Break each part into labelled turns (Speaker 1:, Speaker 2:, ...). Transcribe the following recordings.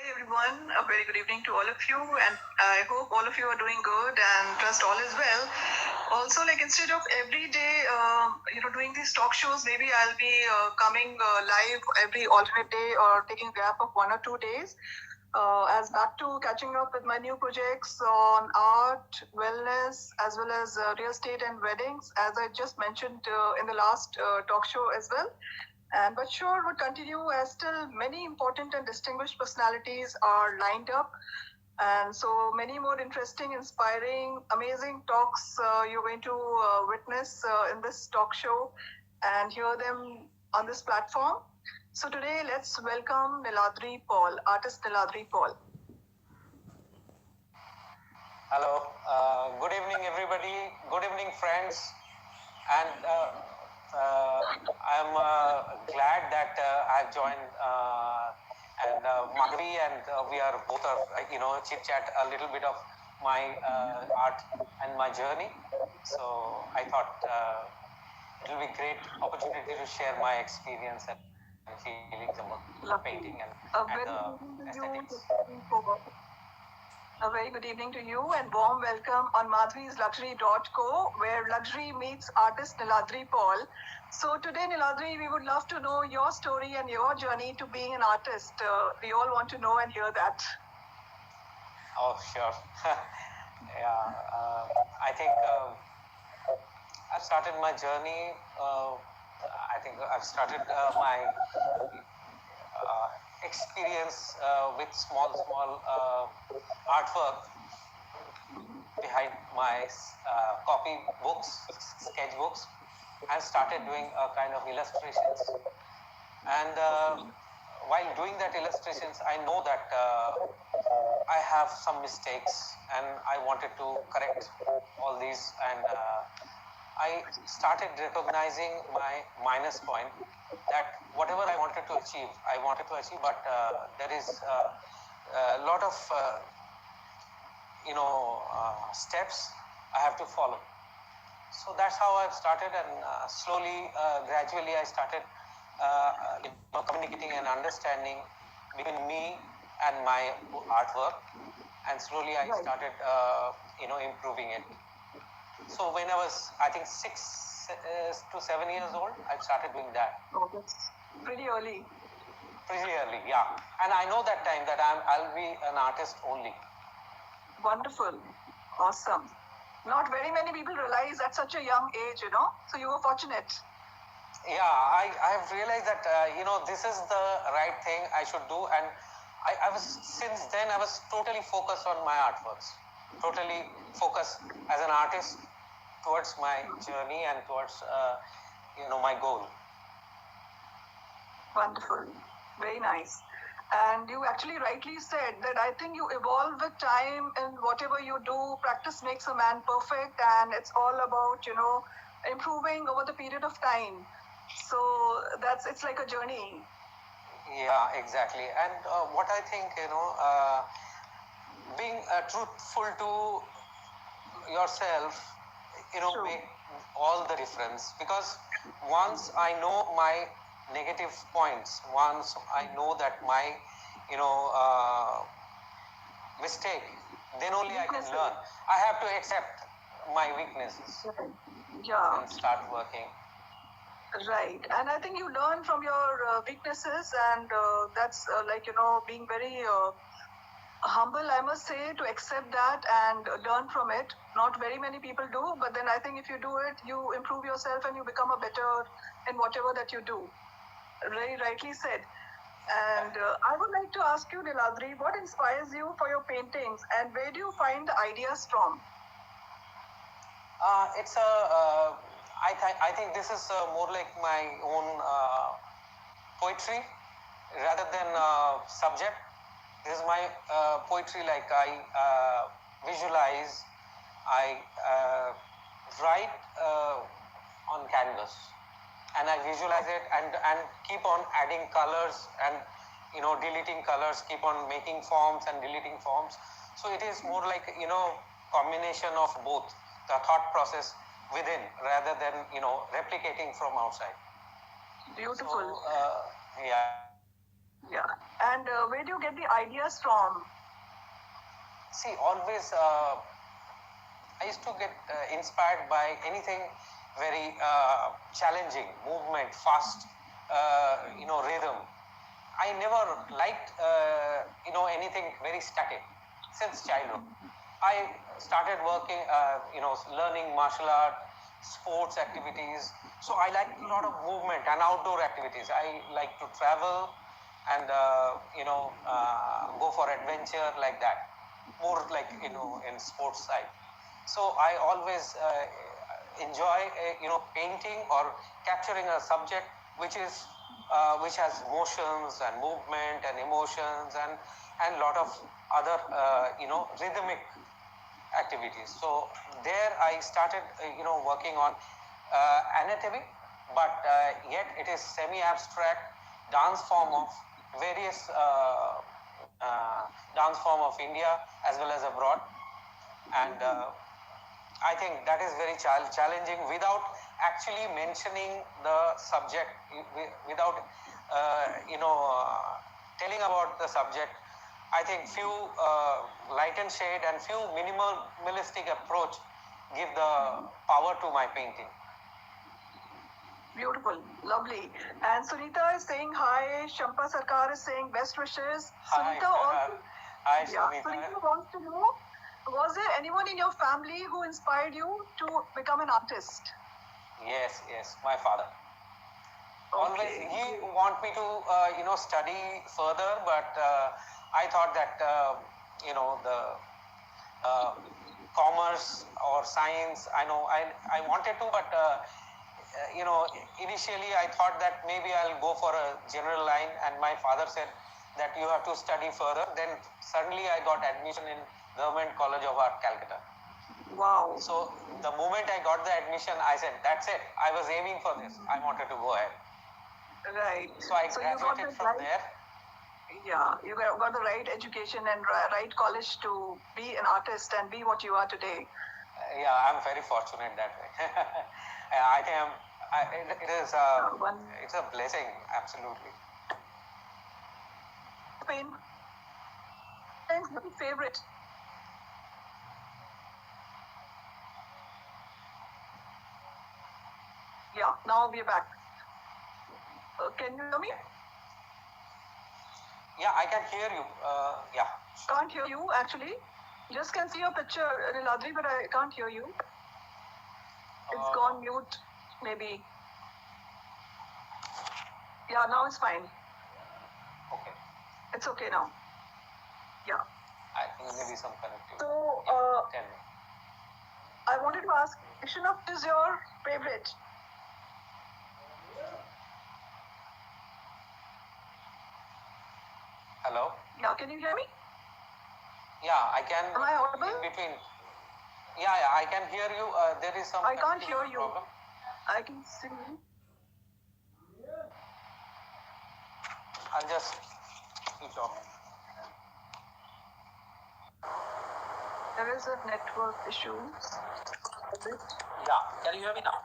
Speaker 1: everyone. A very good evening to all of you, and I hope all of you are doing good and trust all is well. Also, like instead of every day, doing these talk shows, maybe I'll be coming live every alternate day or taking a gap of 1 or 2 days. As back to catching up with my new projects on art, wellness, as well as real estate and weddings, as I just mentioned in the last talk show as well. And but sure would continue as still many important and distinguished personalities are lined up. And so many more interesting, inspiring, amazing talks you're going to witness in this talk show and hear them on this platform. So today, let's welcome Niladri Paul, artist Niladri Paul.
Speaker 2: Hello, good evening, everybody. Good evening, friends. And I'm glad that I've joined Madhuri, and we are both chit chat a little bit of my art and my journey. So I thought it will be great opportunity to share my experience and feelings about painting and aesthetics.
Speaker 1: A very good evening to you and warm welcome on Madhuri's Luxury.co, where luxury meets artist Niladri Paul. So today, Niladri, we would love to know your story and your journey to being an artist. We all want to know and hear that.
Speaker 2: Oh, sure. Yeah, I think I've started my journey. I think I've started my experience with small artwork behind my copy books, sketchbooks, and started doing a kind of illustrations. And while doing that illustrations, I know that I have some mistakes, and I wanted to correct all these. And I started recognizing my minus point, that whatever I wanted to achieve, but there is a lot of steps I have to follow. So that's how I've started, and slowly, gradually, I started communicating and understanding between me and my artwork, and slowly I started improving it. So when I was, I think, 6 to 7 years old, I started doing that.
Speaker 1: Oh, that's pretty early.
Speaker 2: Pretty early, yeah. And I know that time that I'll be an artist only.
Speaker 1: Wonderful. Awesome. Not very many people realize at such a young age, so you were fortunate.
Speaker 2: Yeah, I have realized that, this is the right thing I should do. And I was, since then, I was totally focused on my artworks. Totally focused as an artist towards my journey and towards, my goal.
Speaker 1: Wonderful. Very nice. And you actually rightly said that I think you evolve with time in whatever you do. Practice makes a man perfect, and it's all about, improving over the period of time. So it's like a journey.
Speaker 2: Yeah, exactly. And what I think, being truthful to yourself,
Speaker 1: True.
Speaker 2: make all the difference. Because once I know my negative points, once I know that my, mistake, then only I can learn. I have to accept my weaknesses
Speaker 1: Yeah.
Speaker 2: and start working.
Speaker 1: Right. And I think you learn from your weaknesses, and that's being very humble, I must say, to accept that and learn from it. Not very many people do, but then I think if you do it, you improve yourself and you become a better in whatever that you do. Very rightly said. And I would like to ask you, Niladri, what inspires you for your paintings and where do you find the ideas from?
Speaker 2: It's a, I think this is more like my own poetry rather than subject. This is my poetry, like I visualize, I write on canvas, and I visualize it, and keep on adding colors and deleting colors, keep on making forms and deleting forms. So it is more like combination of both the thought process within rather than replicating from outside.
Speaker 1: Beautiful.
Speaker 2: So, yeah.
Speaker 1: Yeah. And where do you get the ideas from?
Speaker 2: See, always I used to get inspired by anything very challenging, movement, fast, rhythm. I never liked, anything very static since childhood. I started working, learning martial art, sports activities. So I like a lot of movement and outdoor activities. I like to travel and, go for adventure like that. More like, in sports side. So I always enjoy, painting or capturing a subject which is which has motions and movement and emotions and lot of other rhythmic activities. So there I started working on anatomy, but yet it is semi-abstract dance form of various dance form of India as well as abroad, and I think that is very challenging without actually mentioning the subject, without telling about the subject. I think few light and shade and few minimalistic approach give the power to my painting.
Speaker 1: Beautiful, lovely. And Sunita is saying hi. Shampa Sarkar is saying best wishes.
Speaker 2: Hi,
Speaker 1: Sunita also.
Speaker 2: hi,
Speaker 1: Yeah,
Speaker 2: Sunita.
Speaker 1: Sunita wants to know, was there anyone in your family who inspired you to become an artist?
Speaker 2: Yes, my father. Always
Speaker 1: Okay.
Speaker 2: he want me to study further, but I thought that the commerce or science, I wanted to, but initially I thought that maybe I'll go for a general line, and my father said that you have to study further. Then suddenly I got admission in Government College of Art, Calcutta.
Speaker 1: Wow.
Speaker 2: So the moment I got the admission, I said, that's it. I was aiming for this. I wanted to go ahead.
Speaker 1: Right.
Speaker 2: So I graduated from there.
Speaker 1: Yeah, you got the right education and right college to be an artist and be what you are today.
Speaker 2: Yeah, I'm very fortunate that way. I think it's a blessing, absolutely.
Speaker 1: Pain. Favorite. Yeah, now we're back. Can you hear me?
Speaker 2: Yeah, I can hear you. Yeah.
Speaker 1: Can't hear you actually. Just can see your picture, Niladri, but I can't hear you. It's gone mute, maybe. Yeah, now it's fine.
Speaker 2: Okay.
Speaker 1: It's okay now. Yeah.
Speaker 2: I think maybe some connectivity.
Speaker 1: So,
Speaker 2: Tell me.
Speaker 1: I wanted to ask, which of is your favorite?
Speaker 2: Hello?
Speaker 1: Yeah, can you hear me?
Speaker 2: Yeah, I can.
Speaker 1: Am I audible?
Speaker 2: In between. Yeah, I can hear you. There is some.
Speaker 1: I can't hear you.
Speaker 2: Problem.
Speaker 1: I can see you.
Speaker 2: I'll just switch off.
Speaker 1: There is a network issue.
Speaker 2: Yeah, can you hear me now?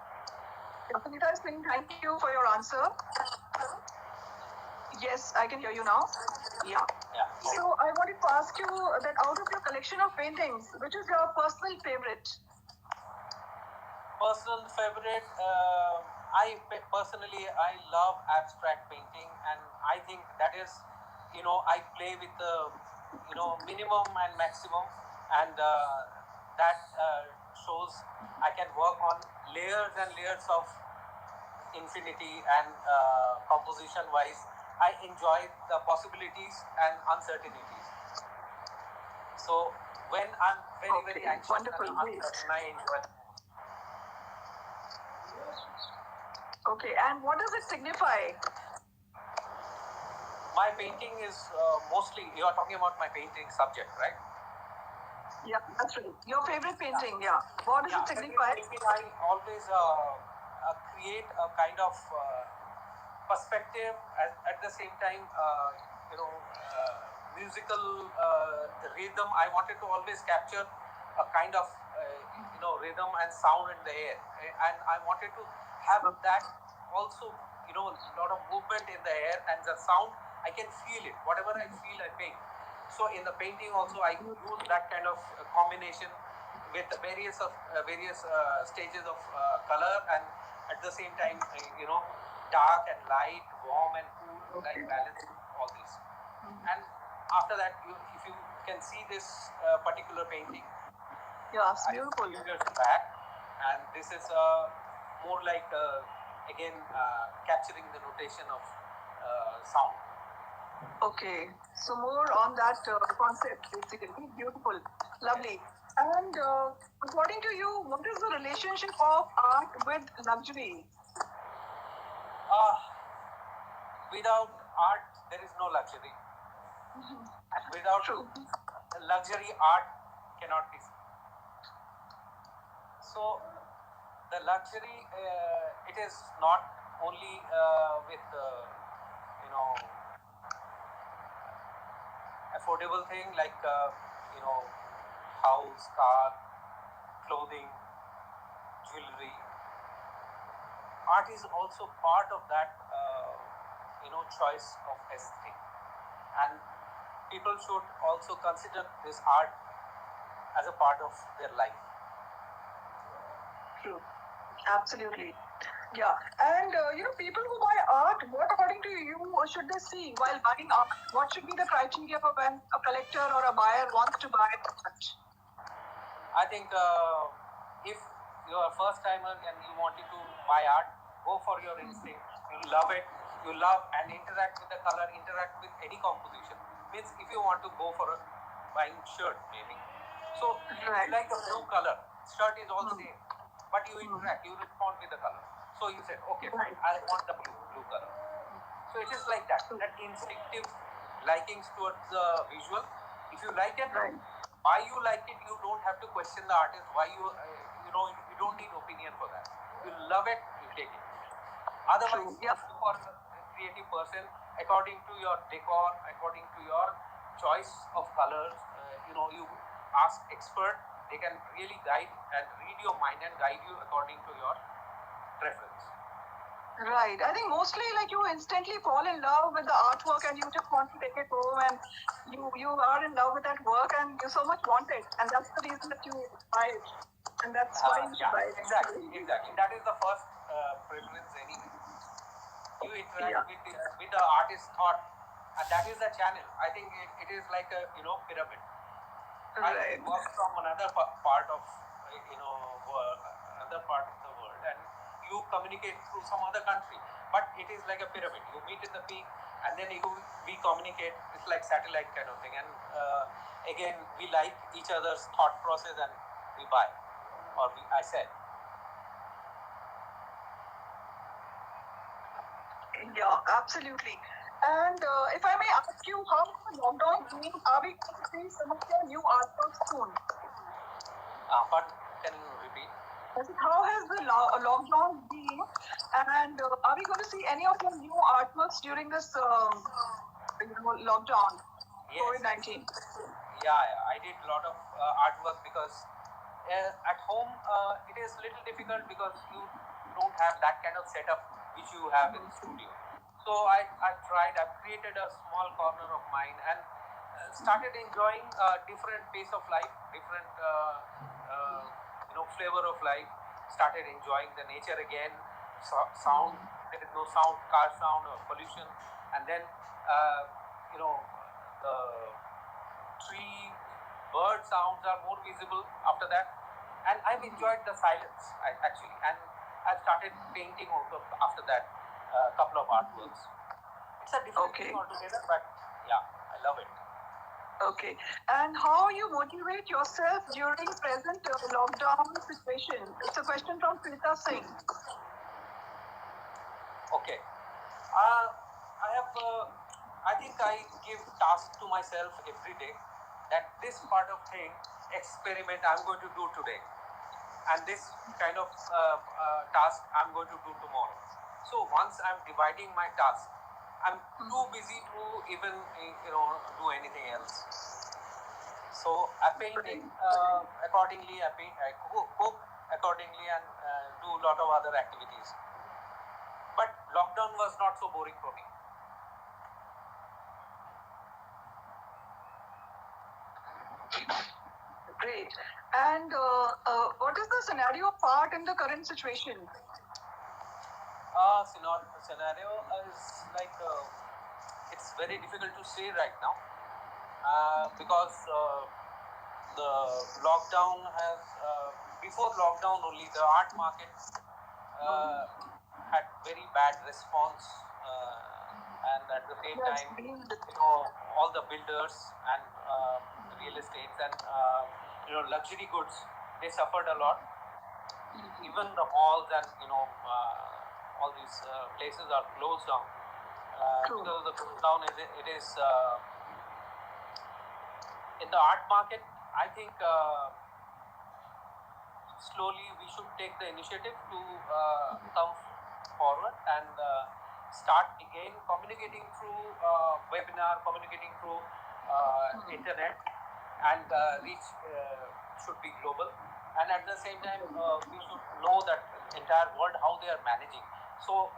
Speaker 1: Sunita is saying thank you for your answer. Yes, I can hear you now. Yeah.
Speaker 2: Yeah.
Speaker 1: So I wanted to ask you that out of your collection of paintings, which is your personal favorite?
Speaker 2: Personal favorite, personally I love abstract painting, and I think that is, I play with the minimum and maximum, and that shows I can work on layers and layers of infinity, and composition wise I enjoy the possibilities and uncertainties. So when I'm very anxious and uncertain, I enjoy.
Speaker 1: Okay, and what does it signify?
Speaker 2: My painting is mostly, you are talking about my painting subject, right?
Speaker 1: Yeah, that's right. Your favorite painting, yeah. What does it signify?
Speaker 2: I always create a kind of perspective, at the same time, musical rhythm. I wanted to always capture a kind of rhythm and sound in the air, and I wanted to have that also, a lot of movement in the air, and the sound I can feel it. Whatever I feel, I paint. So in the painting also, I use that kind of combination with various stages of color, and at the same time, dark and light, warm and cool, like balancing all these. And after that, if you can see this particular painting,
Speaker 1: Yes,
Speaker 2: I
Speaker 1: beautiful.
Speaker 2: years back, and this is more like again capturing the notation of sound.
Speaker 1: Okay, so more on that concept, basically. Beautiful, lovely. And according to you, what is the relationship of art with luxury?
Speaker 2: Uh, Without art, there is no luxury, and without
Speaker 1: True.
Speaker 2: luxury, art cannot be. So the luxury, it is not only with affordable thing like you know house, car, clothing, jewelry. Art is also part of that choice of aesthetic, and people should also consider this art as a part of their life.
Speaker 1: True. Absolutely. Yeah. And people who buy art, what according to you should they see while buying art? What should be the criteria for when a collector or a buyer wants to buy art?
Speaker 2: I think if you are a first timer and you wanted to buy art, go for your instinct. You love it. You love and interact with the color, interact with any composition. Means if you want to go for a buying shirt, maybe. So
Speaker 1: Right.
Speaker 2: you like the blue color, shirt is all same, but you interact, you respond with the color. So you said, okay, fine, I want the blue color. So it is like that instinctive likings towards the visual. If you like it,
Speaker 1: Right.
Speaker 2: why you like it, you don't have to question the artist. Why you don't need opinion for that. You love it, you take it. Otherwise,
Speaker 1: Yeah.
Speaker 2: if you are a creative person, according to your decor, according to your choice of colors, you ask expert. They can really guide and read your mind and guide you according to your preference.
Speaker 1: Right. I think mostly like you instantly fall in love with the artwork and you just want to take it home and you are in love with that work and you so much want it and that's the reason that you buy it and that's why you should buy it.
Speaker 2: Exactly. That is the first preference anyway. You interact with the artist's thought, and that is the channel. I think it is like a pyramid.
Speaker 1: Right.
Speaker 2: I work from another part of another part of the world, and you communicate through some other country. But it is like a pyramid. You meet in the peak, and then we communicate. It's like satellite kind of thing. And again, we like each other's thought process, and we buy, or I said.
Speaker 1: Yeah, absolutely. And if I may ask you, how is the lockdown doing? Are we going to see some of your new artwork soon?
Speaker 2: But can you repeat?
Speaker 1: How has the lockdown been? And are we going to see any of your new artworks during this lockdown,
Speaker 2: Yes.
Speaker 1: COVID-19?
Speaker 2: Yeah, I did a lot of artwork because at home it is little difficult because you don't have that kind of setup which you have in studio. So I've created a small corner of mine and started enjoying different pace of life, different flavor of life. Started enjoying the nature again, sound. There is no sound, car sound or pollution, and then the tree, bird sounds are more visible after that. And I've enjoyed the silence actually, and I've started painting also after that. Couple of artworks. It's a different thing altogether, but yeah, I love it.
Speaker 1: Okay. And how you motivate yourself during present lockdown situation? It's a question from Prita Singh.
Speaker 2: Okay. I think I give tasks to myself every day that this part of thing, experiment I'm going to do today. And this kind of task I'm going to do tomorrow. So once I'm dividing my task, I'm too busy to even do anything else. So I painting accordingly. I cook accordingly and do a lot of other activities. But lockdown was not so boring for me.
Speaker 1: Great. And what is the scenario of art in the current situation?
Speaker 2: Scenario is like it's very difficult to say right now because the lockdown has before lockdown only the art market had very bad response and at the same
Speaker 1: Yes,
Speaker 2: time
Speaker 1: being
Speaker 2: all the builders and real estates and luxury goods, they suffered a lot. Even the malls and all these places are closed down
Speaker 1: True.
Speaker 2: because of the close down. It is in the art market. I think slowly we should take the initiative to come forward and start again communicating through webinar, communicating through internet, and reach should be global. And at the same time, we should know that entire world how they are managing, so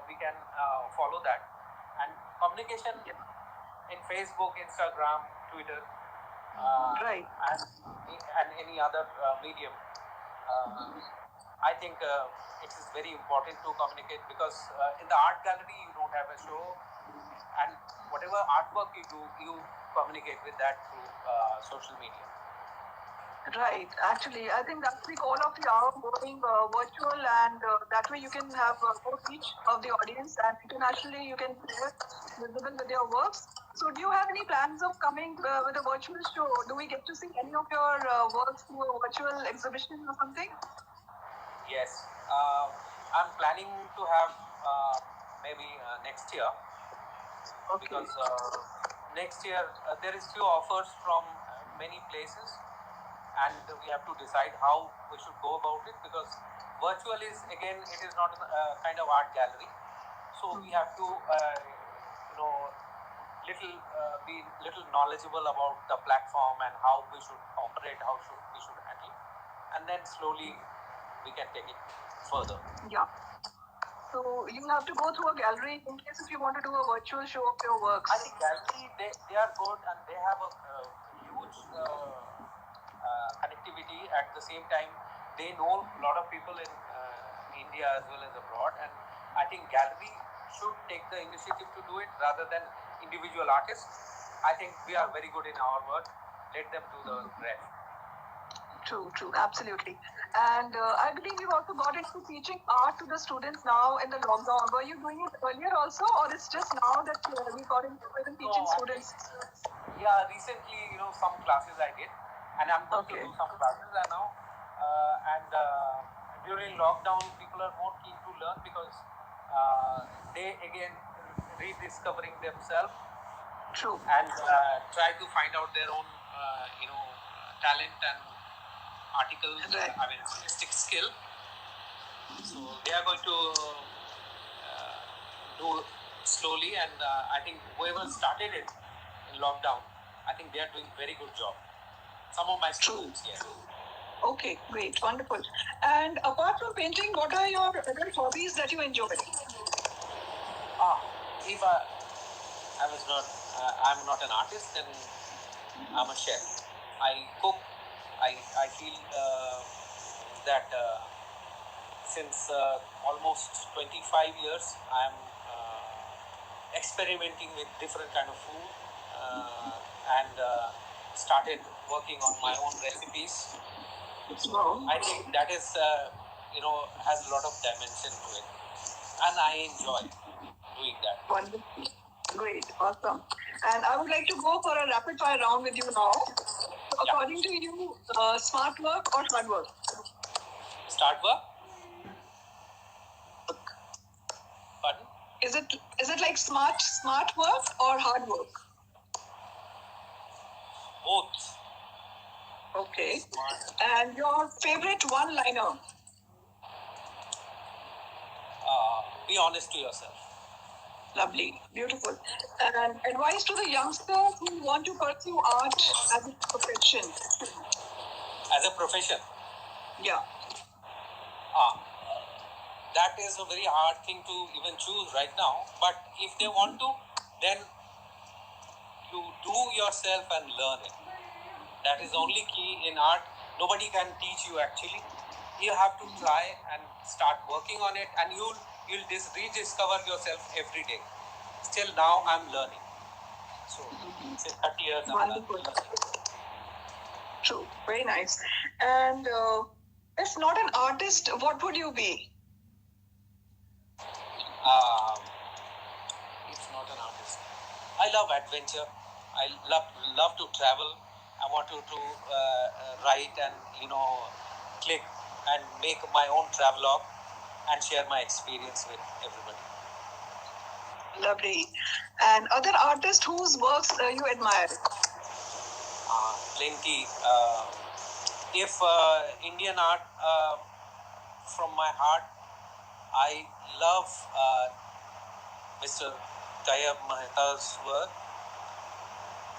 Speaker 2: we can follow that. And communication in Facebook, Instagram, Twitter,
Speaker 1: Right.
Speaker 2: and any other medium. I think it is very important to communicate because in the art gallery you don't have a show, and whatever artwork you do, you communicate with that through social media.
Speaker 1: Right. Actually, I think that's the goal of the hour, going virtual, and that way you can have more reach of the audience, and internationally you can be visible with your works. So, do you have any plans of coming with a virtual show? Do we get to see any of your works through a virtual exhibition or something?
Speaker 2: Yes, I'm planning to have maybe next year.
Speaker 1: Okay.
Speaker 2: Because next year there is few offers from many places, and we have to decide how we should go about it, because virtual is again, it is not a kind of art gallery, so we have to be little knowledgeable about the platform and how we should operate, how we should handle, and then slowly we can take it further.
Speaker 1: Yeah. So you have to go through a gallery in case if you want to do a virtual show of your works.
Speaker 2: I think gallery, they are good and they have a huge connectivity. At the same time, they know a lot of people in India as well as abroad, and I think gallery should take the initiative to do it rather than individual artists. I think we are very good in our work. Let them do the rest.
Speaker 1: True, absolutely. And I believe you also got into teaching art to the students now in the lockdown. Were you doing it earlier also, or it's just now that we got into teaching students?
Speaker 2: Yeah, recently, some classes I did, and I'm going to do some classes now. During lockdown, people are more keen to learn because they again rediscovering themselves.
Speaker 1: True.
Speaker 2: And try to find out their own, talent and articles.
Speaker 1: Right.
Speaker 2: I mean, artistic skill. So they are going to do slowly, and I think whoever started it in lockdown, I think they are doing very good job. Some of my students, yes.
Speaker 1: Okay, great, wonderful. And apart from painting, what are your other hobbies that you enjoy?
Speaker 2: If I'm not an artist, then I'm a chef. I cook. I feel that since almost 25 years, I'm experimenting with different kind of food and started working on my own recipes. So I think that is has a lot of dimension to it, and I enjoy doing that.
Speaker 1: Wonderful. Great, awesome. And I would like to go for a rapid fire round with you now. So according to you, smart work or hard work?
Speaker 2: Start work. Pardon?
Speaker 1: Is it like smart work or hard work?
Speaker 2: Both.
Speaker 1: Okay. Smart. And your favorite one-liner?
Speaker 2: Be honest to yourself.
Speaker 1: Lovely, beautiful. And advice to the youngsters who want to pursue art as a profession?
Speaker 2: As a profession?
Speaker 1: Yeah.
Speaker 2: That is a very hard thing to even choose right now. But if they want to, then you do yourself and learn it. That is only key in art. Nobody can teach you actually. You have to try and start working on it, and you'll rediscover yourself every day. Still now I'm learning. So say 30 years I'm
Speaker 1: Wonderful.
Speaker 2: learning.
Speaker 1: True. Very nice. And if not an artist, what would you be?
Speaker 2: It's not an artist. I love adventure. I love to travel. I want to write and click and make my own travelogue and share my experience with everybody.
Speaker 1: Lovely. And other artists whose works you admire?
Speaker 2: Plenty. If Indian art from my heart, I love Mr. Tayyab Mehta's work,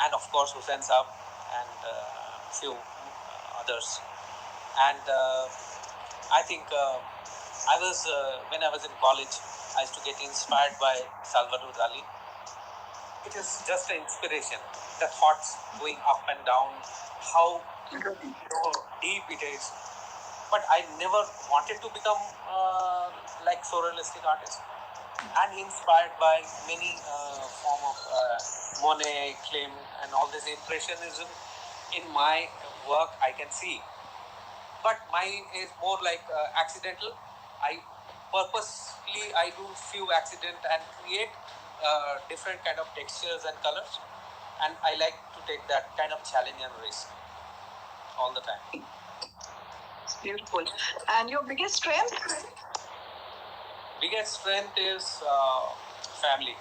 Speaker 2: and of course Hussain Saab and few others. And I think I was when I was in college, I used to get inspired by Salvador Dali. It is just an inspiration. The thoughts going up and down, how deep it is. But I never wanted to become like surrealistic artist. And inspired by many form of Monet, Klimt, and all this impressionism in my work I can see. But mine is more like accidental. I purposely do few accident and create different kind of textures and colors, and I like to take that kind of challenge and risk all the time.
Speaker 1: It's beautiful. And your biggest strength?
Speaker 2: Biggest strength is family.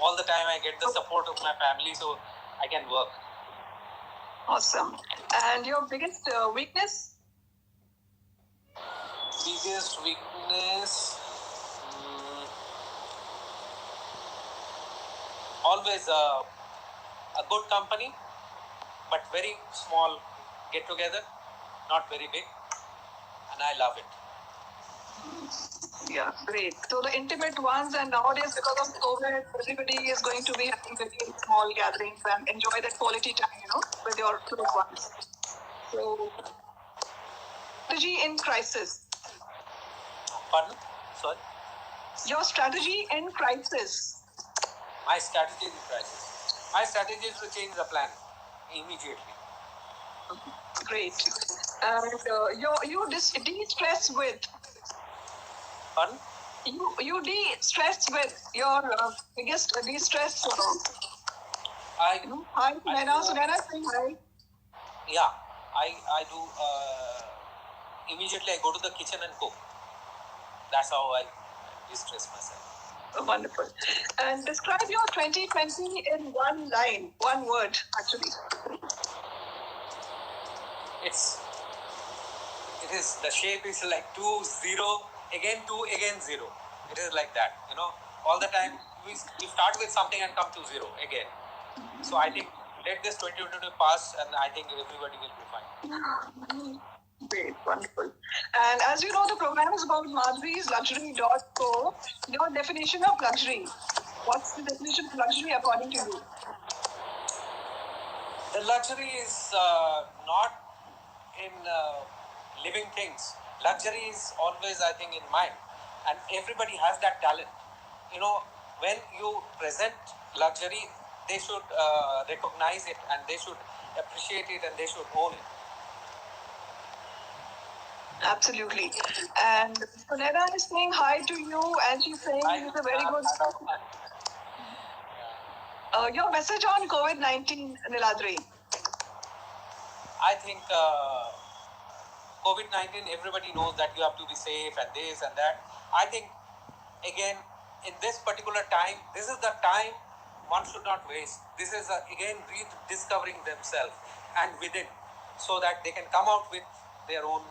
Speaker 2: All the time I get the support of my family, so I can work.
Speaker 1: Awesome. And your biggest weakness?
Speaker 2: Biggest weakness? Always a good company, but very small get together, not very big, and I love it.
Speaker 1: Yeah, great. So the intimate ones, and nowadays because of COVID, everybody is going to be having very small gatherings and enjoy that quality time, with your close ones. So, strategy in crisis.
Speaker 2: Pardon? Sorry?
Speaker 1: Your strategy in crisis.
Speaker 2: My strategy in crisis. My strategy is to change the plan immediately.
Speaker 1: Great. And you de-stress with?
Speaker 2: Pardon?
Speaker 1: You de-stress with your biggest de-stress.
Speaker 2: Hi,
Speaker 1: Sunaina, saying hi.
Speaker 2: Yeah, I do. Immediately I go to the kitchen and cook. That's how I de-stress myself.
Speaker 1: Wonderful. And describe your 2020 in one line, one word, actually.
Speaker 2: It is the shape is like 2 0 again 2 again 0. It is like that, all the time we start with something and come to 0 again. So I think let this 2020 pass, and I think everybody will be fine.
Speaker 1: Great, wonderful. And as you know, the program is about Madhuri's Luxury.co. Your definition of luxury. What's the definition of luxury according to you?
Speaker 2: The luxury is not in living things. Luxury is always, I think, in mind, and everybody has that talent. When you present luxury, they should recognize it, and they should appreciate it, and they should own it.
Speaker 1: Absolutely. And Sunera is saying hi to you, and she's saying it's a very good. Your message on COVID-19, Niladri.
Speaker 2: I think COVID-19, everybody knows that you have to be safe and this and that. I think, again, in this particular time, this is the time one should not waste. This is, again, rediscovering themselves and within, so that they can come out with their own,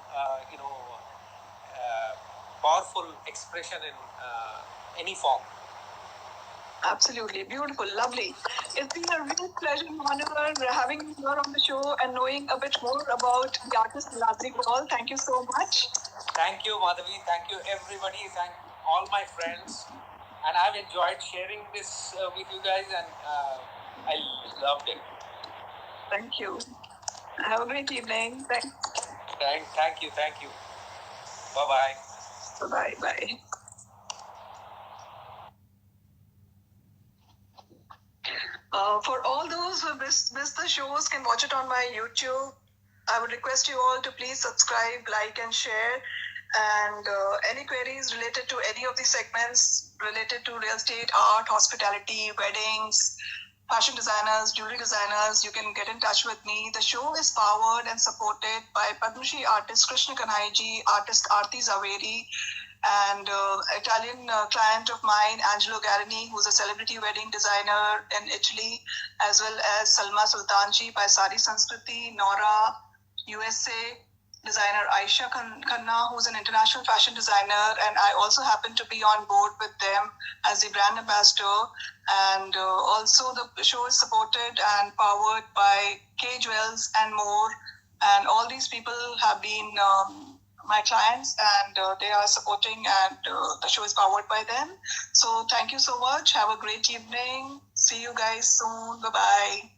Speaker 2: powerful expression in any form.
Speaker 1: Absolutely. Beautiful. Lovely. It's been a real pleasure and honor having you here on the show and knowing a bit more about the artist Niladri Paul. Thank you so much.
Speaker 2: Thank you, Madhavi. Thank you, everybody. Thank all my friends. And I've enjoyed sharing this with you guys, and I loved it.
Speaker 1: Thank you. Have a great evening.
Speaker 2: Thank you. Bye-bye.
Speaker 1: Bye. For all those who missed the shows, can watch it on my YouTube. I would request you all to please subscribe, like, and share. And any queries related to any of the segments related to real estate, art, hospitality, weddings, fashion designers, jewelry designers, you can get in touch with me. The show is powered and supported by Padma Shri artist Krishna Kanhaiji, artist Aarti Zaveri, and Italian client of mine, Angelo Garini, who's a celebrity wedding designer in Italy, as well as Salma Sultanji by Sari Sanskriti, Nora, USA, designer Aisha Khanna, who's an international fashion designer, and I also happen to be on board with them as the brand ambassador. And also the show is supported and powered by K Jewels and more. And all these people have been my clients, and they are supporting, and the show is powered by them. So thank you so much. Have a great evening. See you guys soon. Bye-bye.